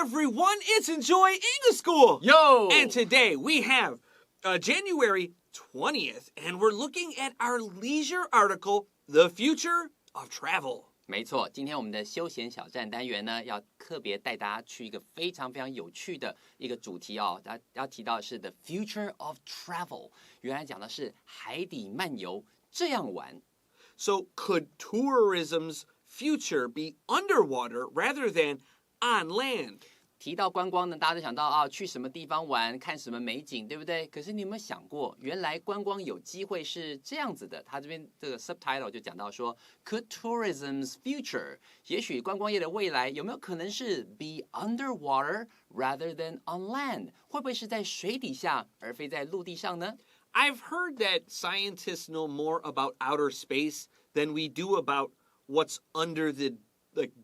everyone, it's Enjoy English School! Yo! And today we have January 20th, and we're looking at our leisure article, The Future of Travel. 没错，今天我们的休闲小站单元呢，要特别带大家去一个非常非常有趣的一个主题哦。要提到的是 The Future of Travel， 原来讲的是海底漫游这样玩。So could tourism's future be underwater rather than on land? 提到观光呢，大家都想到啊，去什么地方玩，看什么美景，对不对？可是你有没有想过，原来观光有机会是这样子的？他这边这个 subtitle 就讲到说 ，Could tourism's future？ 也许观光业的未来有没有可能是 be underwater rather than on land？ 会不会是在水底下而非在陆地上呢？ I've heard that scientists know more about outer space than we do about what's under the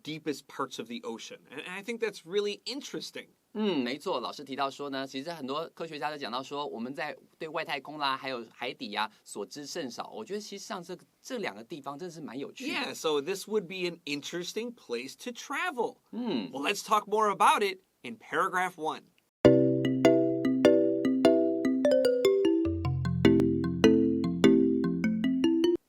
deepest parts of the ocean. And I think that's really interesting. 没错，老师提到说呢，其实很多科学家都讲到说，我们在对外太空啦，还有海底呀所知甚少。我觉得其实上这两个地方真的是蛮有趣的。Yeah, so this would be an interesting place to travel. Well, let's talk more about it in paragraph 1.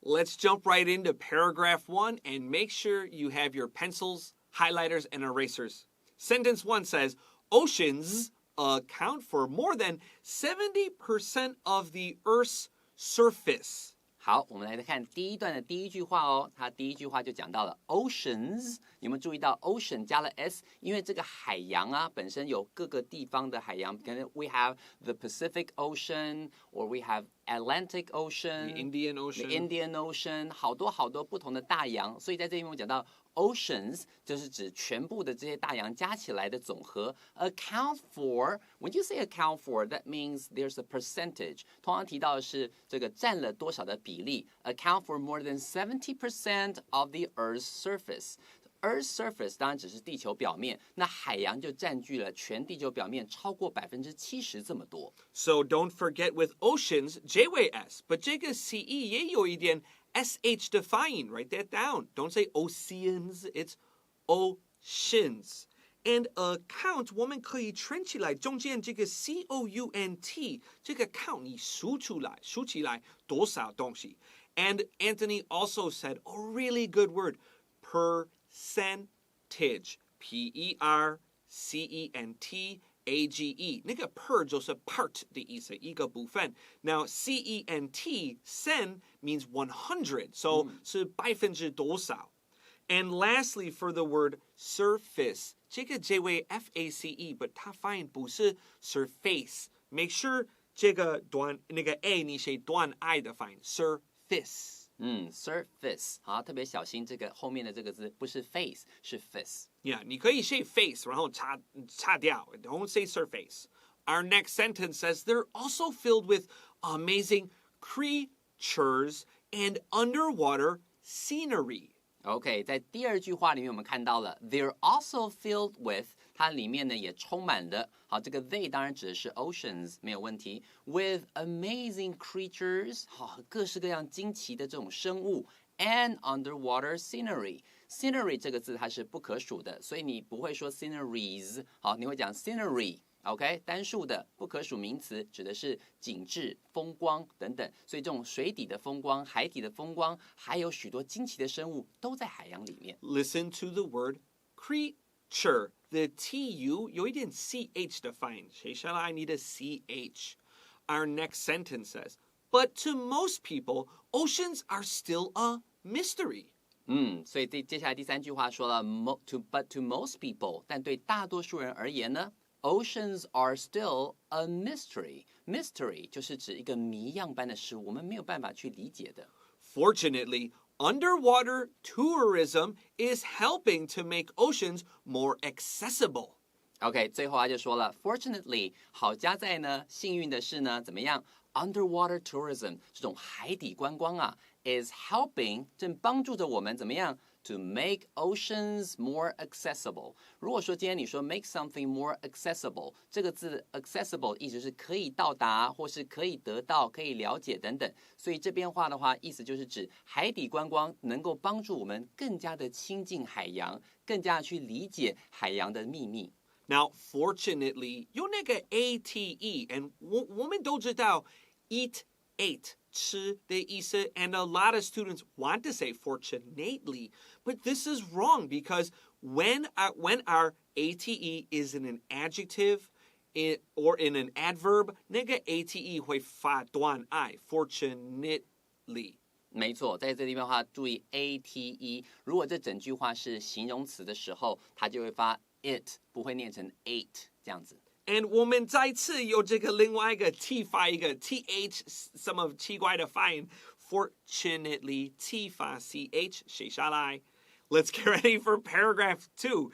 Let's jump right into paragraph 1 and make sure you have your pencils, highlighters, and erasers. Sentence 1 says, oceans account for more than 70% of the Earth's surface. 好，我们来看第一段的第一句话哦。它第一句话就讲到了 oceans， 有没有注意到 ocean 加了 s？ 因为这个海洋啊，本身有各个地方的海洋，可能 we have the Pacific Ocean or we have Atlantic Ocean, The Indian Ocean. the Indian Ocean， 好多好多不同的大洋。所以在这里面我讲到 oceans 就是指全部的这些大洋加起来的总和。Account for, when you say account for, that means there's a percentage。通常提到的是这个占了多少的比例。Account for more than 70% of the Earth's surface。Earth's surface 当然只是地球表面，那海洋就占据了全地球表面超过70%这么多。So don't forget with oceans, JWS, but 这个 CE 也有一点 SH 的发音, write that down. Don't say oceans, it's oceans. And account 我们可以串起来，中间这个 COUNT 这个 count 你数起来多少东西。And Antony also said a really good word, percentage, P-E-R-C-E-N-T-A-G-E. 那个 per 就是 part 的意思，一个部分。Now C-E-N-T, cent means 100, so 是百分之多少。And lastly, for the word surface, 这个结为 F-A-C-E, but 它发音不是 surface. Make sure 这个那个 A 你写短 I 的发音 surface。surface 好，特别小心这个后面的这个字不是 face 是 face。Yeah, 你可以写 face 然后擦掉 Don't say surface. Our next sentence says they're also filled with amazing creatures and underwater scenery.OK, 在第二句话里面我们看到了 they're also filled with， 它里面呢也充满了，好，这个 they 当然指的是 oceans 没有问题 with amazing creatures， 好，各式各样惊奇的这种生物 and underwater scenery 这个字它是不可数的，所以你不会说 sceneries， 好，你会讲 scenery。OK， 单数的不可数名词指的是景致、风光等等，所以这种水底的风光、海底的风光，还有许多惊奇的生物都在海洋里面。Listen to the word creature. The TU 有一点 CH 的发音，写下来 I need a CH. Our next sentence says, but to most people, oceans are still a mystery. 所以接下来第三句话说了 but to most people， 但对大多数人而言呢？Oceans are still a mystery. Mystery 就是指一个谜样般的事物，我们没有办法去理解的。Fortunately, underwater tourism is helping to make oceans more accessible. OK， 最后他就说了 ，Fortunately， 好家在呢，幸运的是呢，怎么样 ？Underwater tourism 这种海底观光啊 ，is helping 正帮助着我们怎么样？ To make oceans more accessible。如果说今天你说 make something more accessible， 这个字 accessible 意思是可以到达，或是可以得到、可以了解等等。所以这边话的话，意思就是指海底观光能够帮助我们更加的亲近海洋，更加的去理解海洋的秘密。Now, fortunately, 有那个 ate, and 我们都知道 eat, ate, 吃的意思, and a lot of students want to say fortunately, but this is wrong because when our ate is in an adjective or in an adverb, 那个 ate 会发短 I, fortunately. 没错，在这地方的话，注意 ate。如果这整句话是形容词的时候，它就会发 it， 不会念成 ate 这样子。And 我们再次有这个另外一个 t 发一个 th 什么奇怪的发音 ，fortunately t 发 ch 写下来。Let's get ready for paragraph 2.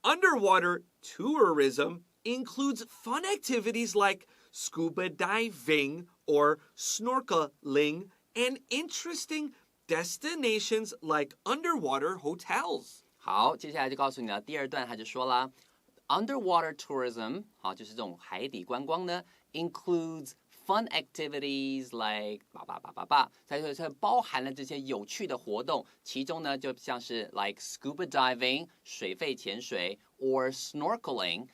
Underwater tourism includes fun activities like scuba diving or snorkeling and interesting destinations like underwater hotels. 好，接下来就告诉你了，第二段他就说啦 ，underwater tourism， 好，就是这种海底观光呢 ，includes fun activities like 它包含了这些有趣的活动，其中呢就像是 like scuba diving 水肺潜水 or snorkeling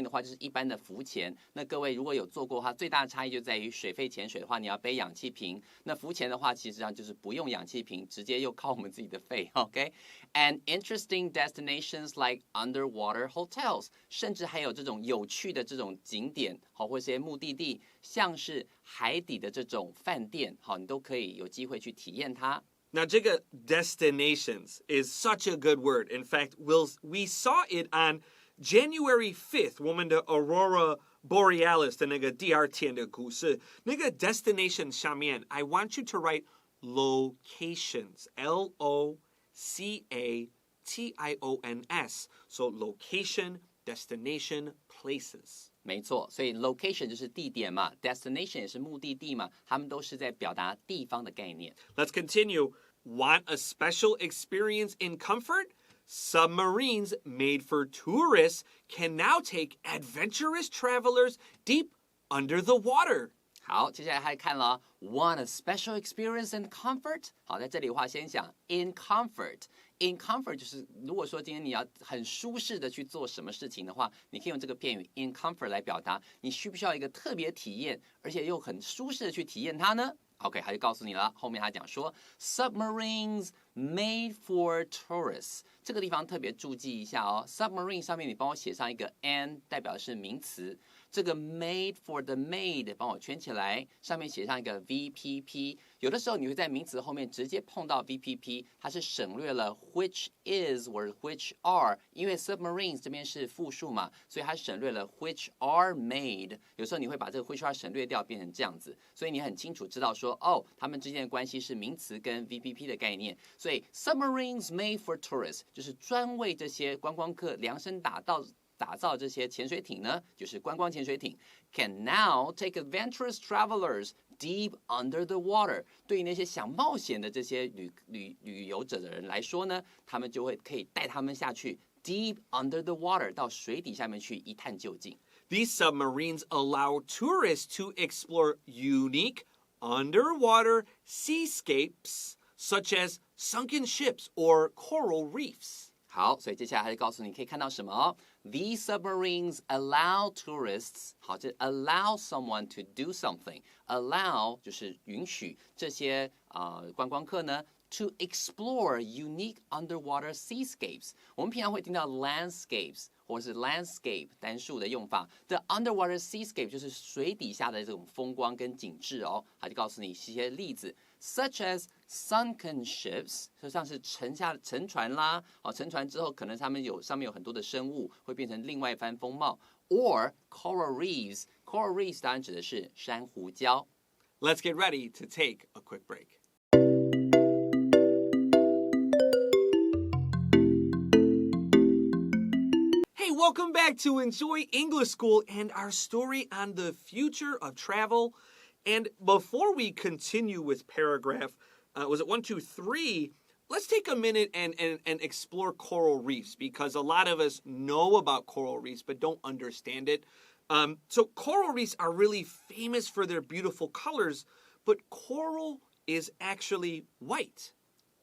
的话就是一般的浮潜。那各位如果有做过的话，最大的差异就在于水肺潜水的话，你要背氧气瓶；那浮潜的话，其实上就是不用氧气瓶，直接又靠我们自己的肺。OK，and interesting destinations like underwater hotels， 甚至还有这种有趣的这种景点，好，或者一些目的地，像是海底的这种饭店，好，你都可以有机会去体验它。Now, 这个 destinations is such a good word. In fact, we saw it on January 5th, 我们的 Aurora Borealis 的那个第二天的故事。那个 destination 下面 I want you to write locations, L-O-C-A-T-I-O-N-S. So location, destination, places. 没错，所以 location 就是地点嘛 ，destination 也是目的地嘛，他们都是在表达地方的概念。Let's continue. Want a special experience in comfort? Submarines made for tourists can now take adventurous travelers deep under the water. 好，接下来还看了 Want a special experience in comfort？ 好，在这里的话，先想 in comfort。In comfort 就是如果说今天你要很舒适的去做什么事情的话，你可以用这个片语 in comfort 来表达。你需不需要一个特别体验，而且又很舒适的去体验它呢？ OK， 他就告诉你了。后面他讲说 ，submarines made for tourists。这个地方特别注记一下哦。submarine 上面你帮我写上一个 an， 代表的是名词。这个 made for the made 帮我圈起来，上面写上一个 VPP。有的时候你会在名词后面直接碰到 VPP， 它是省略了 which is 或者 which are， 因为 submarines 这边是复数嘛，所以它省略了 which are made。有时候你会把这个 which are 省略掉，变成这样子，所以你很清楚知道说，哦，它们之间的关系是名词跟 VPP 的概念。所以 submarines made for tourists 就是专为这些观光客量身打造这些潜水艇呢，就是观光潜水艇 ，can now take adventurous travelers deep under the water。对于那些想冒险的这些旅游者的人来说呢，他们就会可以带他们下去 deep under the water 到水底下面去一探究竟。These submarines allow tourists to explore unique underwater seascapes such as sunken ships or coral reefs. 好，所以接下来他就告诉你可以看到什么哦 ？These submarines allow tourists， 好，这 allow someone to do something，allow 就是允许这些观光客呢 to explore unique underwater seascapes。我们平常会听到 landscapes 或是 landscape 单数的用法，the underwater seascape 就是水底下的这种风光跟景致哦。他就告诉你一些例子。Such as sunken ships， 就像是沉船啦，沉船之后可能上面有很多的生物，会变成另外一番风貌。Or coral reefs，coral reefs 当然指的是珊瑚礁。Let's get ready to take a quick break. Hey, welcome back to Enjoy English School and our story on the future of travel. And before we continue with paragraph, was it 1, 2, 3? Let's take a minute and explore coral reefs because a lot of us know about coral reefs but don't understand it. So coral reefs are really famous for their beautiful colors, but coral is actually white.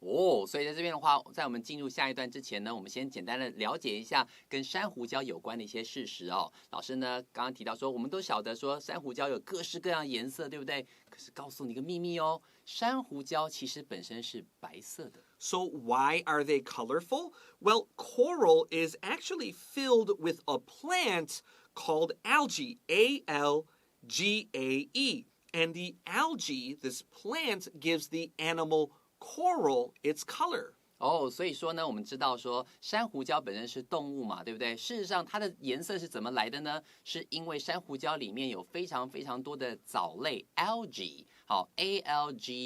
哦，所以在这边的话，在我们进入下一段之前呢，我们先简单的了解一下跟珊瑚礁有关的一些事实哦。老师呢刚刚提到说，我们都晓得说珊瑚礁有各式各样颜色，对不对？可是告诉你一个秘密哦，珊瑚礁其实本身是白色的。So why are they colorful? Well, coral is actually filled with a plant called algae, A-L-G-A-E. And the algae, this plant, gives the animal coral its color. 哦，所以说呢，我们知道说珊瑚礁本身是动物嘛，对不对？事实上，它的颜色是怎么来的呢？是因为珊瑚礁里面有非常非常多的藻类 algae， 好 ，algae，algae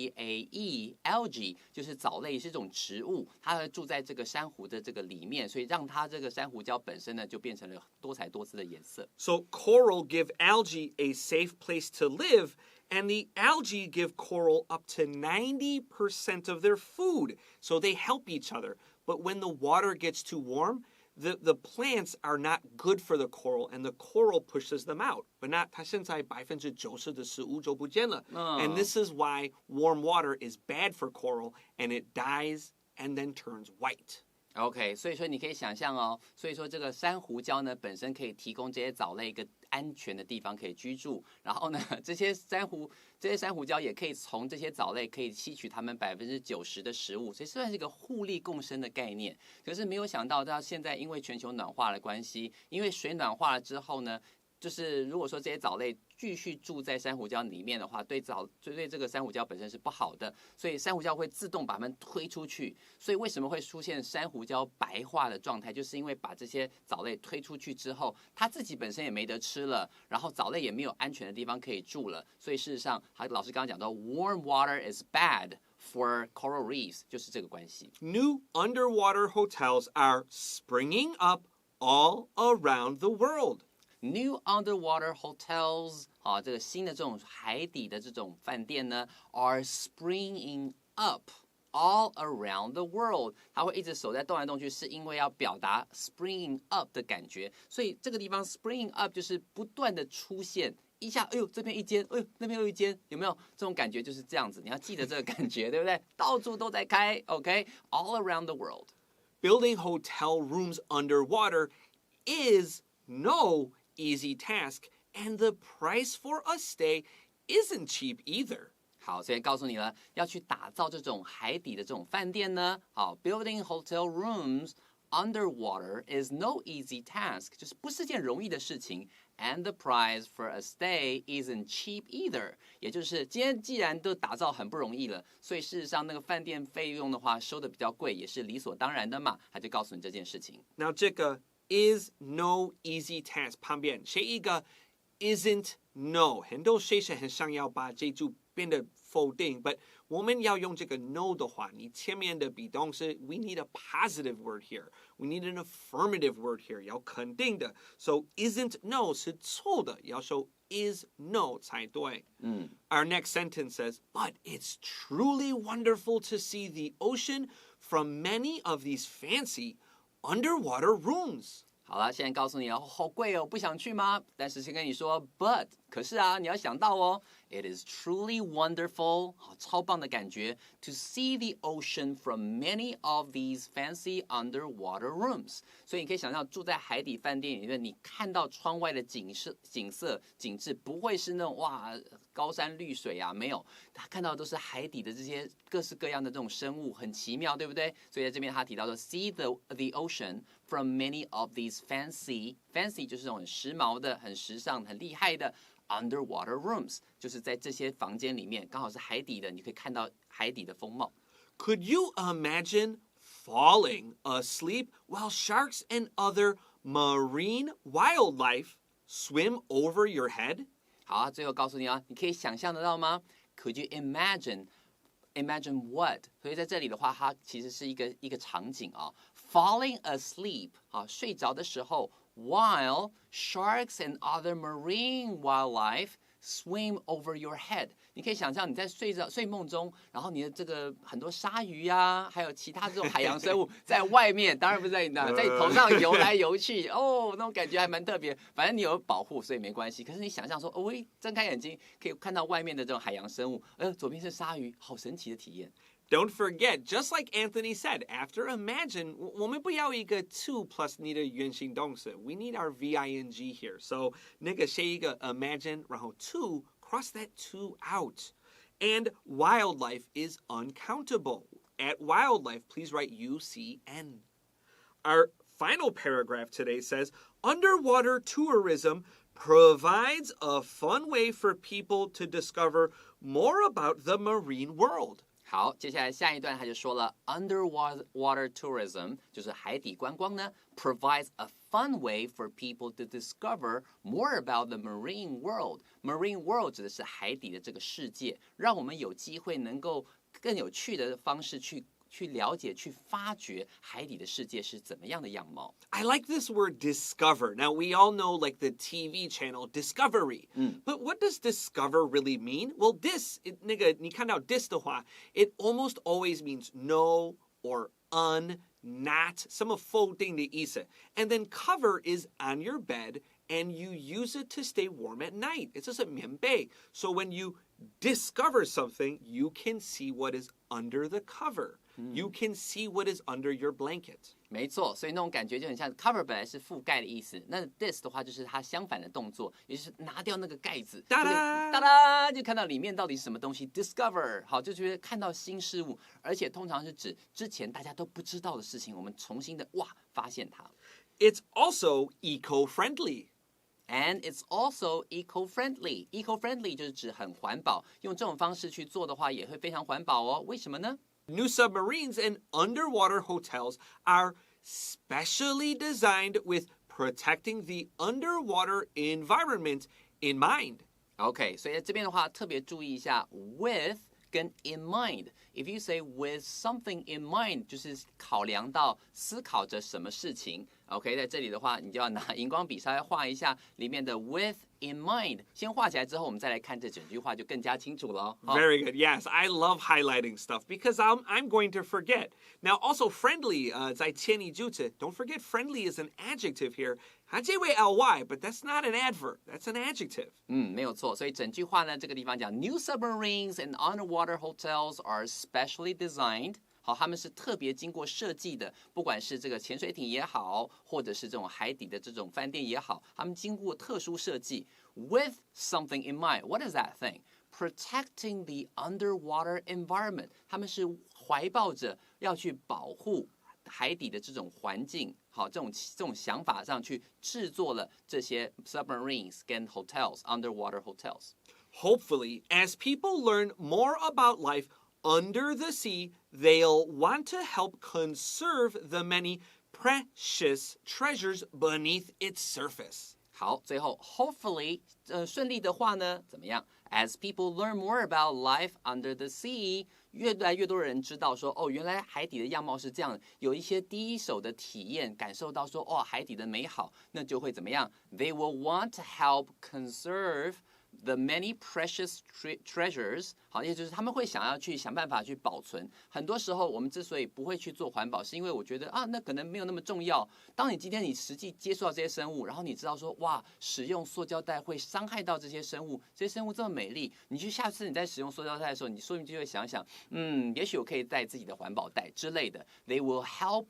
就是藻类，是一种植物，它会住在这个珊瑚的这个里面，所以让它这个珊瑚礁本身呢就变成了多彩多姿的颜色。So coral give algae a safe place to live. And the algae give coral up to 90% of their food, so they help each other. But when the water gets too warm, the plants are not good for the coral, and the coral pushes them out. But not 它现在90%的食物就不见了。And this is why warm water is bad for coral, and it dies and then turns white. OK， 所以说你可以想象哦，所以说这个珊瑚礁呢本身可以提供这些藻类一个安全的地方可以居住，然后呢这些珊瑚礁也可以从这些藻类可以吸取它们90%的食物，所以算是一个互利共生的概念。可是没有想到现在因为全球暖化的关系，因为水暖化了之后呢，就是如果说这些藻类继续住在珊瑚礁里面的话，对这个珊瑚礁本身是不好的，所以珊瑚礁会自动把它们推出去。所以为什么会出现珊瑚礁白化的状态，就是因为把这些藻类推出去之后，它自己本身也没得吃了，然后藻类也没有安全的地方可以住了。所以事实上，老师刚刚讲到 warm water is bad for coral reefs， 就是这个关系。New underwater hotels are springing up all around the world.New underwater hotels， 这个新的这种海底的这种饭店呢 ，are springing up all around the world。它会一直手在动来动去，是因为要表达 springing up 的感觉。所以这个地方 springing up 就是不断的出现。一下，哎呦，这边一间，哎呦，那边又一间，有没有这种感觉？就是这样子，你要记得这个感觉，对不对？到处都在开 ，OK，all around the world。 Building hotel rooms underwater is no easy task, and the price for a stay isn't cheap either. 好，所以告诉你了，要去打造这种海底的这种饭店呢，好 ，building hotel rooms underwater is no easy task， 就是不是件容易的事情。And the price for a stay isn't cheap either， 也就是今天既然都打造很不容易了，所以事实上那个饭店费用的话收的比较贵，也是理所当然的嘛。他就告诉你这件事情。Now 这个 is no easy task 旁边写一个 isn't no， 很多学生很想要把这组变得否定 ，but 我们要用这个 no 的话，你前面的 be 动是 we need a positive word here， we need an affirmative word here， 要肯定的。So isn't no 是错的，要说 is no 才对。Our next sentence says, but it's truly wonderful to see the ocean from many of these fancy underwater rooms. 好了，现在告诉你了，好贵哦，不想去吗？但是先跟你说 ，but 可是啊，你要想到哦 ，it is truly wonderful， 超棒的感觉 ，to see the ocean from many of these fancy underwater rooms。所以你可以想象，住在海底饭店里面，你看到窗外的景致，不会是那种哇高山绿水啊，没有，他看到的都是海底的这些各式各样的这种生物，很奇妙，对不对？所以在这边他提到说 ，see the ocean from many of these fancy 就是这种很时髦的、很时尚、很厉害的 underwater rooms， 就是在这些房间里面，刚好是海底的，你可以看到海底的风貌。Could you imagine falling asleep while sharks and other marine wildlife swim over your head? 好，最后告诉你啊，你可以想象得到吗 ？Could you imagine what？ 所以在这里的话，它其实是一个场景啊。Falling asleep， 睡着的时候 ，while sharks and other marine wildlife swim over your head。你可以想象你在睡梦中，然后你的这个很多鲨鱼呀，还有其他这种海洋生物在外面，当然不是在你那，在你头上游来游去，哦，那种感觉还蛮特别。反正你有保护，所以没关系。可是你想象说，我一睁开眼睛可以看到外面的这种海洋生物，左边是鲨鱼，好神奇的体验。Don't forget, just like Anthony said, after imagine, 我们不要一个 to plus 你的原形动词. We need our VING here. So 那个写一个 imagine, 然后 to, cross that to out. And wildlife is uncountable. At wildlife, please write UCN. Our final paragraph today says, underwater tourism provides a fun way for people to discover more about the marine world. 好，接下来下一段他就说了 ，underwater tourism 就是海底观光呢 ，provides a fun way for people to discover more about the marine world. Marine world 指的是海底的这个世界，让我们有机会能够更有趣的方式去了解、去发掘海底的世界是怎么样的样貌。I like this word discover. Now, we all know like the TV channel Discovery. But what does discover really mean? Well, this, 那个你看到 this 的话, it almost always means no or not, 什么否定的意思. And then cover is on your bed and you use it to stay warm at night. It's just a 棉被. So when you discover something, you can see what is under the cover. You can see what is under your blanket. 没错，所以那种感觉就很像 cover 本来是覆盖的意思，那 this 的话就是它相反的动作，也就是拿掉那个盖子，哒啦哒啦，就看到里面到底是什么东西 ，discover， 好，就觉得看到新事物，而且通常是指之前大家都不知道的事情，我们重新的发现它。It's also eco-friendly. And it's also eco-friendly. Eco-friendly 就是指很环保，用这种方式去做的话，也会非常环保哦。为什么呢？ New submarines and underwater hotels are specially designed with protecting the underwater environment in mind. OK， 所以在这边的话，特别注意一下 with 跟 in mind. If you say with something in mind， 就是考量到、思考着什么事情。OK， 在这里的话，你就要拿荧光笔稍微画一下里面的 with in mind。先画起来之后，我们再来看这整句话就更加清楚了。Very good. Yes, I love highlighting stuff because I'm going to forget. Now, also friendly, 在前一句子, don't forget friendly is an adjective here. 它结尾 ly, but that's not an adverb. That's an adjective. 没有错。所以整句话呢，这个地方讲 New submarines and underwater hotels are specially designed. 好，他们是特别经过设计的，不管是这个潜水艇也好，或者是这种海底的这种饭店也好，他们经过特殊设计 with something in mind. What is that thing? Protecting the underwater environment. 他们是怀抱着要去保护海底的这种环境，好，这种想法上去制作了这些 submarines 跟 hotels, underwater hotels. Hopefully, as people learn more about life under the sea, they'll want to help conserve the many precious treasures beneath its surface. 好，最后 hopefully 顺利的话呢，怎么样 ？As people learn more about life under the sea， 越来越多人知道说，哦，原来海底的样貌是这样，有一些第一手的体验，感受到说，哦，海底的美好，那就会怎么样 ？They will want to help conserve the many precious treasures， 好，也就是他们会想要去想办法去保存。很多时候，我们之所以不会去做环保，是因为我觉得啊，那可能没有那么重要。当你今天你实际接触到这些生物，然后你知道说，哇，使用塑胶袋会伤害到这些生物，这些生物这么美丽，你去下次你在使用塑胶袋的时候，你说不定就会想想，也许我可以带自己的环保袋之类的。They will help.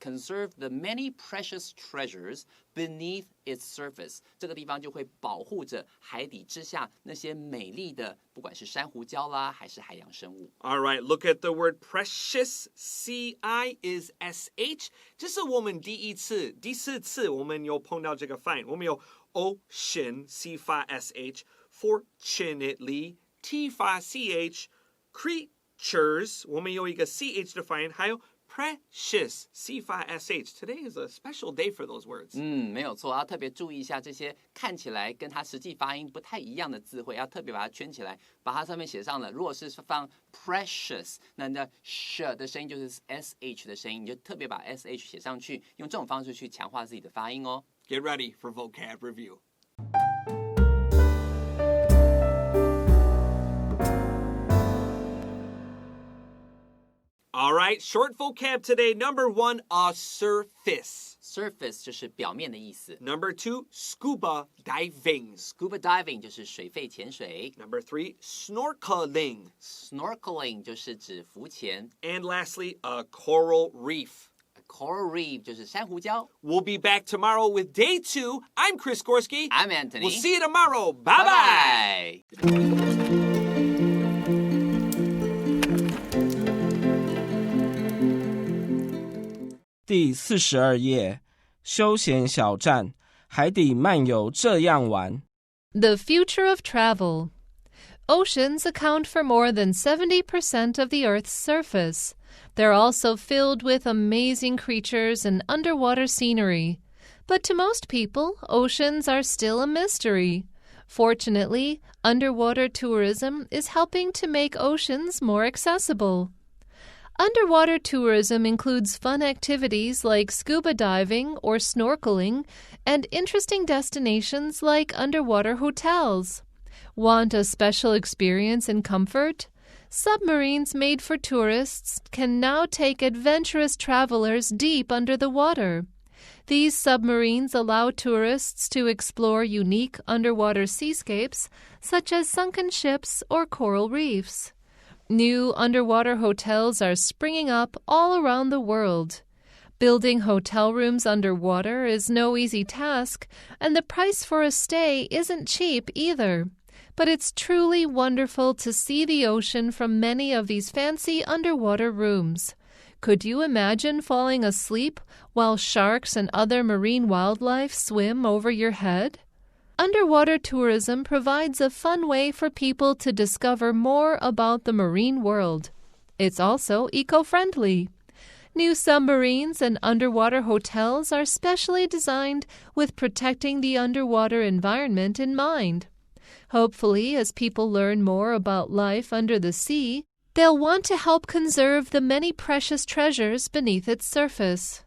Conserve the many precious treasures beneath its surface. 这个地方就会保护着海底之下那些美丽的，不管是珊瑚礁啦，还是海洋生物。All right, look at the word precious. C-I is S-H. 这是我们第四次我们有碰到这个发音。我们有 ocean, C 发 S-H, fortunately, T 发 C-H, creatures, 我们有一个 C-H 的发音，还有precious, C 发 S-H. Today is a special day for those words. 没有错，要特别注意一下这些看起来跟它实际发音不太一样的字汇，要特别把它圈起来，把它上面写上了。如果是放 precious， 那你的 sh 的声音就是 sh 的声音，你就特别把 sh 写上去，用这种方式去强化自己的发音哦。Get ready for vocab review. All All right, short vocab today. Number 1, a surface. Surface 就是表面的意思。Number 2, scuba diving. Scuba diving 就是水肺潜水。Number 3, snorkeling. Snorkeling 就是指浮潜。And lastly, a coral reef.A coral reef 就是珊瑚礁。We'll be back tomorrow with day 2. I'm Chris Gorski. I'm Antony. We'll see you tomorrow. Bye-bye. Bye-bye. 第42页，休闲小站，海底漫游这样玩。The future of travel. Oceans account for more than 70% of the Earth's surface. They're also filled with amazing creatures and underwater scenery. But to most people, oceans are still a mystery. Fortunately, underwater tourism is helping to make oceans more accessible.Underwater tourism includes fun activities like scuba diving or snorkeling and interesting destinations like underwater hotels. Want a special experience and comfort? Submarines made for tourists can now take adventurous travelers deep under the water. These submarines allow tourists to explore unique underwater seascapes such as sunken ships or coral reefs.New underwater hotels are springing up all around the world. Building hotel rooms underwater is no easy task, and the price for a stay isn't cheap either. But it's truly wonderful to see the ocean from many of these fancy underwater rooms. Could you imagine falling asleep while sharks and other marine wildlife swim over your head?Underwater tourism provides a fun way for people to discover more about the marine world. It's also eco-friendly. New submarines and underwater hotels are specially designed with protecting the underwater environment in mind. Hopefully, as people learn more about life under the sea, they'll want to help conserve the many precious treasures beneath its surface.